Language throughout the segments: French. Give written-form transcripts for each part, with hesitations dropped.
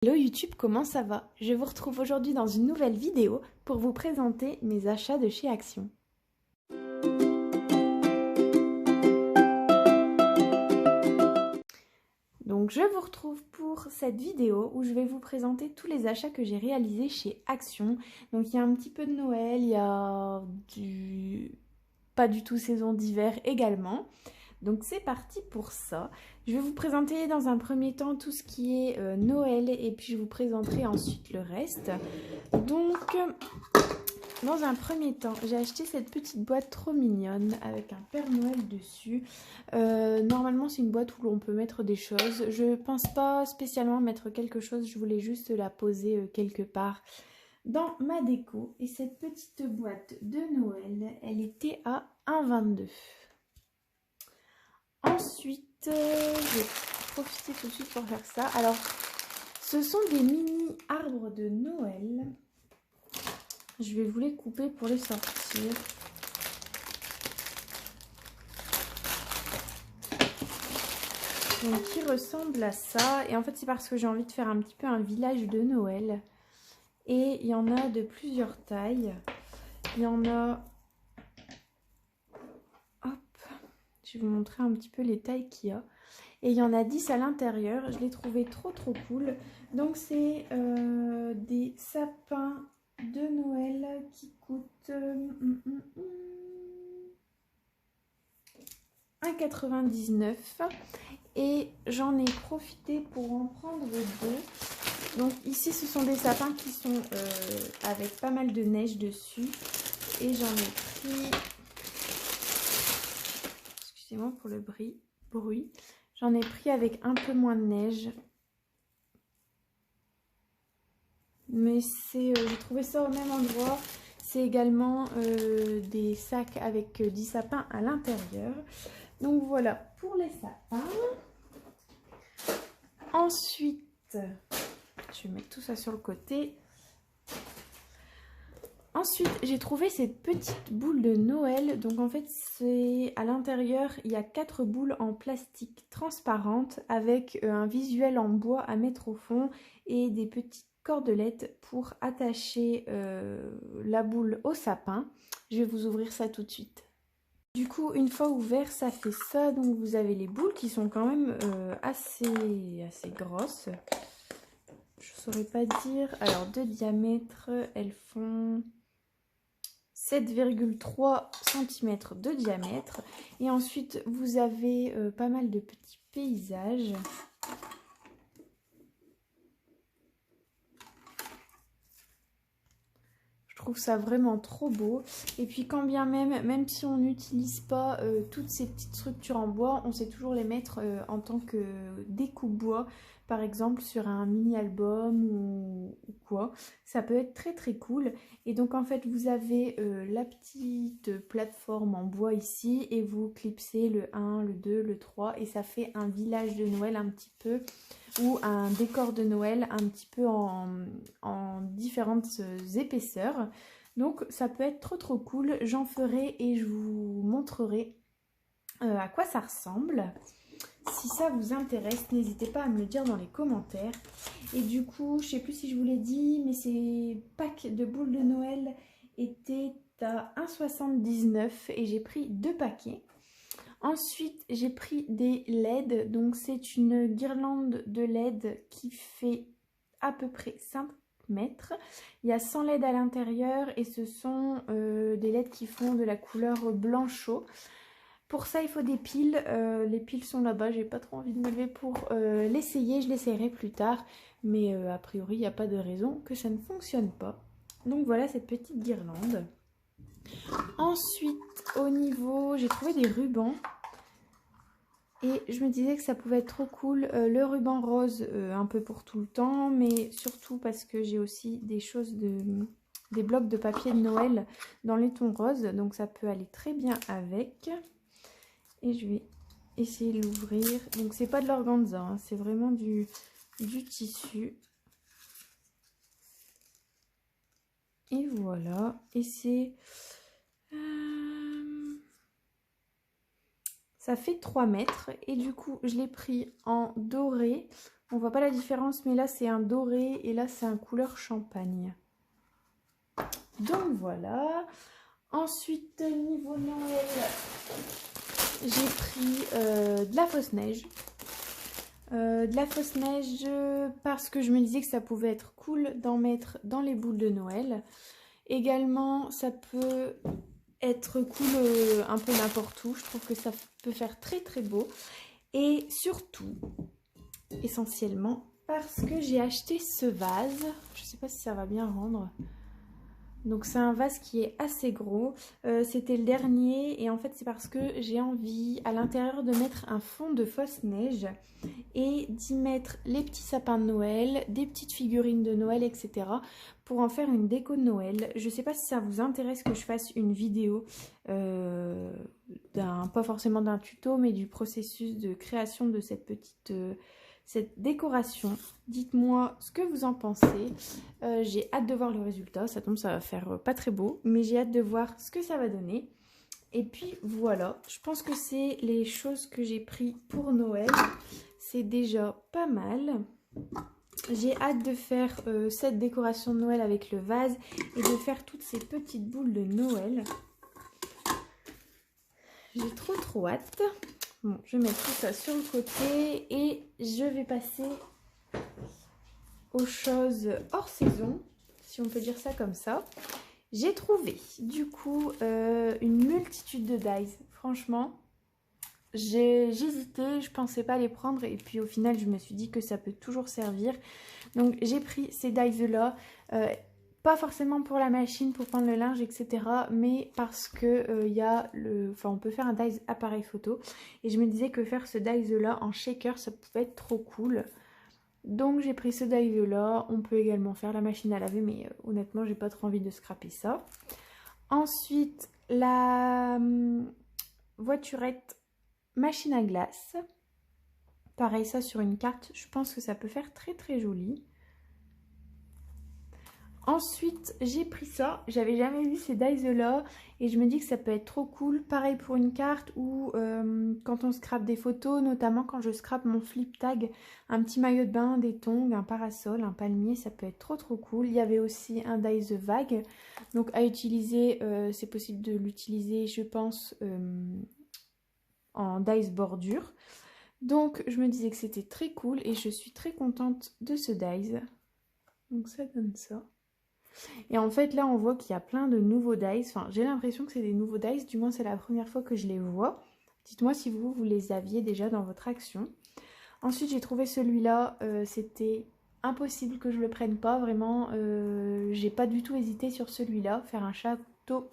Hello YouTube, comment ça va? Je vous retrouve aujourd'hui dans une nouvelle vidéo pour vous présenter mes achats de chez Action. Donc je vous retrouve pour cette vidéo où je vais vous présenter tous les achats que j'ai réalisés chez Action. Donc il y a un petit peu de Noël, il y a pas du tout saison d'hiver également. Donc c'est parti pour ça. Je vais vous présenter dans un premier temps tout ce qui est Noël et puis je vous présenterai ensuite le reste. Donc dans un premier temps, j'ai acheté cette petite boîte trop mignonne avec un Père Noël dessus. Normalement c'est une boîte où l'on peut mettre des choses. Je pense pas spécialement mettre quelque chose, je voulais juste la poser quelque part dans ma déco. Et cette petite boîte de Noël, elle était à 1,22 €. Ensuite, je vais profiter tout de suite pour faire ça. Alors, ce sont des mini arbres de Noël. Je vais vous les couper pour les sortir. Donc, qui ressemble à ça. Et en fait, c'est parce que j'ai envie de faire un petit peu un village de Noël. Et il y en a de plusieurs tailles. Il y en a... Hop, je vais vous montrer un petit peu les tailles qu'il y a. Et il y en a 10 à l'intérieur. Je l'ai trouvé trop cool. Donc c'est des sapins de Noël qui coûtent 1,99 €. Et j'en ai profité pour en prendre deux. Donc ici ce sont des sapins qui sont avec pas mal de neige dessus. Et j'en ai pris... Excusez-moi pour le bruit. J'en ai pris avec un peu moins de neige. Mais j'ai trouvé ça au même endroit. C'est également des sacs avec 10 sapins à l'intérieur. Donc voilà pour les sapins. Ensuite, je vais mettre tout ça sur le côté. Ensuite, j'ai trouvé cette petite boule de Noël. Donc en fait, c'est à l'intérieur, il y a 4 boules en plastique transparente avec un visuel en bois à mettre au fond et des petites cordelettes pour attacher la boule au sapin. Je vais vous ouvrir ça tout de suite. Du coup, une fois ouvert, ça fait ça. Donc vous avez les boules qui sont quand même assez grosses. Je ne saurais pas dire. Alors de diamètre, elles font 7,3 cm de diamètre. Et ensuite, vous avez pas mal de petits paysages. Je trouve ça vraiment trop beau. Et puis quand bien même si on n'utilise pas toutes ces petites structures en bois, on sait toujours les mettre en tant que découpe bois. Par exemple sur un mini-album ou quoi. Ça peut être très cool. Et donc en fait vous avez la petite plateforme en bois ici. Et vous clipsez le 1, le 2, le 3. Et ça fait un village de Noël un petit peu. Ou un décor de Noël un petit peu en différentes épaisseurs. Donc ça peut être trop cool. J'en ferai et je vous montrerai à quoi ça ressemble. Si ça vous intéresse, n'hésitez pas à me le dire dans les commentaires. Et du coup, je sais plus si je vous l'ai dit, mais ces packs de boules de Noël étaient à 1,79 € et j'ai pris 2 paquets. Ensuite, j'ai pris des LED. Donc, c'est une guirlande de LED qui fait à peu près 5 mètres. Il y a 100 LED à l'intérieur et ce sont des LED qui font de la couleur blanc-chaud. Pour ça, il faut des piles. Les piles sont là-bas. J'ai pas trop envie de me lever pour l'essayer. Je l'essayerai plus tard. Mais a priori, il n'y a pas de raison que ça ne fonctionne pas. Donc, voilà cette petite guirlande. Ensuite, au niveau, j'ai trouvé des rubans. Et je me disais que ça pouvait être trop cool. Le ruban rose, un peu pour tout le temps. Mais surtout parce que j'ai aussi des blocs de papier de Noël dans les tons roses. Donc ça peut aller très bien avec. Et je vais essayer de l'ouvrir. Donc c'est pas de l'organza, hein, c'est vraiment du tissu. Et voilà. Et c'est... ça fait 3 mètres et du coup je l'ai pris en doré. On voit pas la différence, mais là c'est un doré et là c'est un couleur champagne. Donc voilà. Ensuite, niveau Noël, j'ai pris de la fausse neige. De la fausse neige parce que je me disais que ça pouvait être cool d'en mettre dans les boules de Noël. Également, ça peut être cool un peu n'importe où. Je trouve que ça peut faire très très beau. Et surtout, essentiellement, parce que j'ai acheté ce vase. Je ne sais pas si ça va bien rendre. Donc c'est un vase qui est assez gros. C'était le dernier et en fait c'est parce que j'ai envie à l'intérieur de mettre un fond de fausse neige et d'y mettre les petits sapins de Noël, des petites figurines de Noël, etc. pour en faire une déco de Noël. Je ne sais pas si ça vous intéresse que je fasse une vidéo, pas forcément d'un tuto, mais du processus de création de cette petite cette décoration. Dites-moi ce que vous en pensez. J'ai hâte de voir le résultat. Ça tombe, ça va faire pas très beau, mais j'ai hâte de voir ce que ça va donner. Et puis voilà, je pense que c'est les choses que j'ai pris pour Noël. C'est déjà pas mal. J'ai hâte de faire cette décoration de Noël avec le vase et de faire toutes ces petites boules de Noël. J'ai trop hâte. Bon, je vais mettre tout ça sur le côté et je vais passer aux choses hors saison, si on peut dire ça comme ça. J'ai trouvé du coup une multitude de dies. Franchement, j'hésitais, je pensais pas les prendre et puis au final je me suis dit que ça peut toujours servir. Donc j'ai pris ces dies là, pas forcément pour la machine, pour prendre le linge, etc. mais parce que on peut faire un dies appareil photo et je me disais que faire ce dies là en shaker ça pouvait être trop cool. Donc j'ai pris ce die là. On peut également faire la machine à laver, mais honnêtement j'ai pas trop envie de scraper ça. Ensuite la voiturette machine à glace. Pareil, ça sur une carte, je pense que ça peut faire très joli. Ensuite, j'ai pris ça. J'avais jamais vu ces dies là et je me dis que ça peut être trop cool. Pareil pour une carte ou quand on scrape des photos, notamment quand je scrape mon flip tag, un petit maillot de bain, des tongs, un parasol, un palmier, ça peut être trop cool. Il y avait aussi un dies vague. Donc à utiliser, c'est possible de l'utiliser, je pense, en dies bordure. Donc je me disais que c'était très cool et je suis très contente de ce dies. Donc ça donne ça. Et en fait là on voit qu'il y a plein de nouveaux dies. Enfin j'ai l'impression que c'est des nouveaux dies, du moins c'est la première fois que je les vois. Dites-moi si vous les aviez déjà dans votre action. Ensuite j'ai trouvé celui-là, c'était impossible que je le prenne pas, vraiment. J'ai pas du tout hésité sur celui-là. Faire un château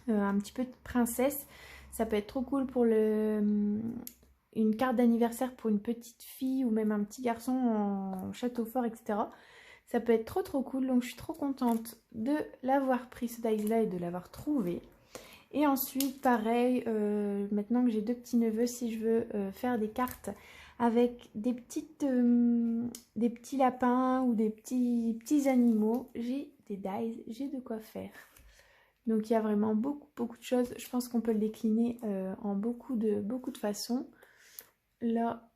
un petit peu de princesse, ça peut être trop cool pour une carte d'anniversaire pour une petite fille ou même un petit garçon en château fort, etc. Ça peut être trop cool, donc je suis trop contente de l'avoir pris ce dies là et de l'avoir trouvé. Et ensuite, pareil, maintenant que j'ai deux petits neveux, si je veux faire des cartes avec des petits lapins ou des petits animaux, j'ai des dies, j'ai de quoi faire. Donc il y a vraiment beaucoup de choses. Je pense qu'on peut le décliner en beaucoup de façons. Là,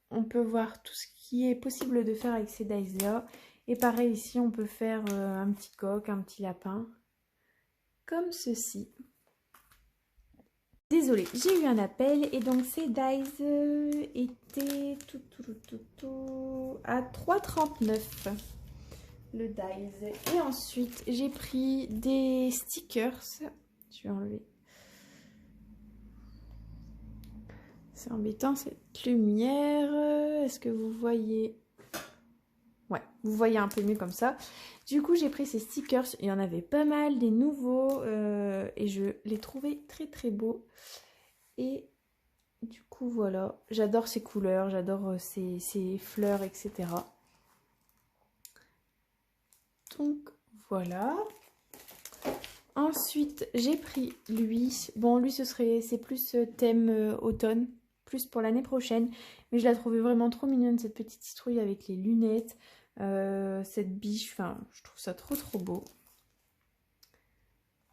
on peut voir tout ce qui est possible de faire avec ces dies là. Et pareil ici, on peut faire un petit coq, un petit lapin. Comme ceci. Désolée, j'ai eu un appel et donc ces dies étaient à 3,39 le dies. Et ensuite, j'ai pris des stickers. Je vais enlever. C'est embêtant cette lumière. Est-ce que vous voyez? Ouais, vous voyez un peu mieux comme ça. Du coup, j'ai pris ces stickers. Il y en avait pas mal, des nouveaux. Et je les trouvais très beaux. Et du coup, voilà. J'adore ces couleurs. J'adore ces fleurs, etc. Donc, voilà. Ensuite, j'ai pris lui. Bon, lui, c'est plus thème automne. Plus pour l'année prochaine. Mais je la trouvais vraiment trop mignonne, cette petite citrouille avec les lunettes. Cette biche, enfin, je trouve ça trop beau.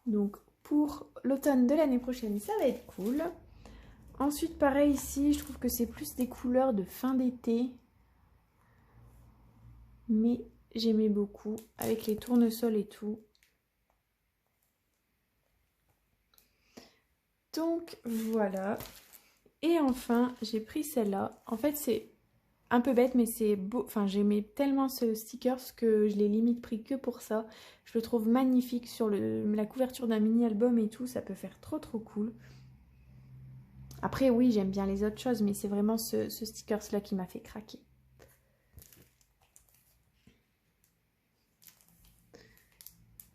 Donc, pour l'automne de l'année prochaine, ça va être cool. Ensuite, pareil ici, je trouve que c'est plus des couleurs de fin d'été. Mais j'aimais beaucoup, avec les tournesols et tout. Donc voilà. Et enfin, j'ai pris celle-là. En fait, c'est un peu bête, mais c'est beau. Enfin, j'aimais tellement ce sticker que je l'ai limite pris que pour ça. Je le trouve magnifique sur la couverture d'un mini-album et tout. Ça peut faire trop trop cool. Après, oui, j'aime bien les autres choses, mais c'est vraiment ce sticker-là qui m'a fait craquer.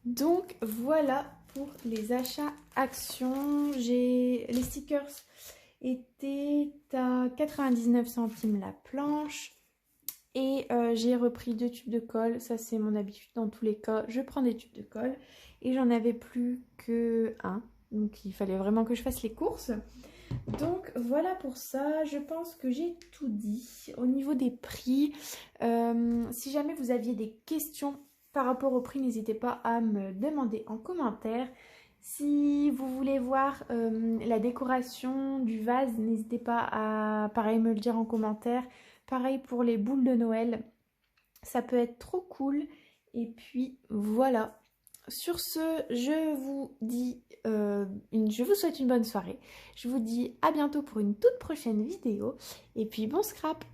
Donc voilà pour les achats Action. Les stickers étaient à 99 centimes la planche. Et j'ai repris 2 tubes de colle. Ça, c'est mon habitude dans tous les cas. Je prends des tubes de colle. Et j'en avais plus que un. Donc il fallait vraiment que je fasse les courses. Donc voilà pour ça. Je pense que j'ai tout dit. Au niveau des prix, si jamais vous aviez des questions par rapport au prix, n'hésitez pas à me demander en commentaire. Si vous voulez voir la décoration du vase, n'hésitez pas à pareil me le dire en commentaire. Pareil pour les boules de Noël, ça peut être trop cool. Et puis voilà. Sur ce, je vous souhaite une bonne soirée. Je vous dis à bientôt pour une toute prochaine vidéo. Et puis bon scrap!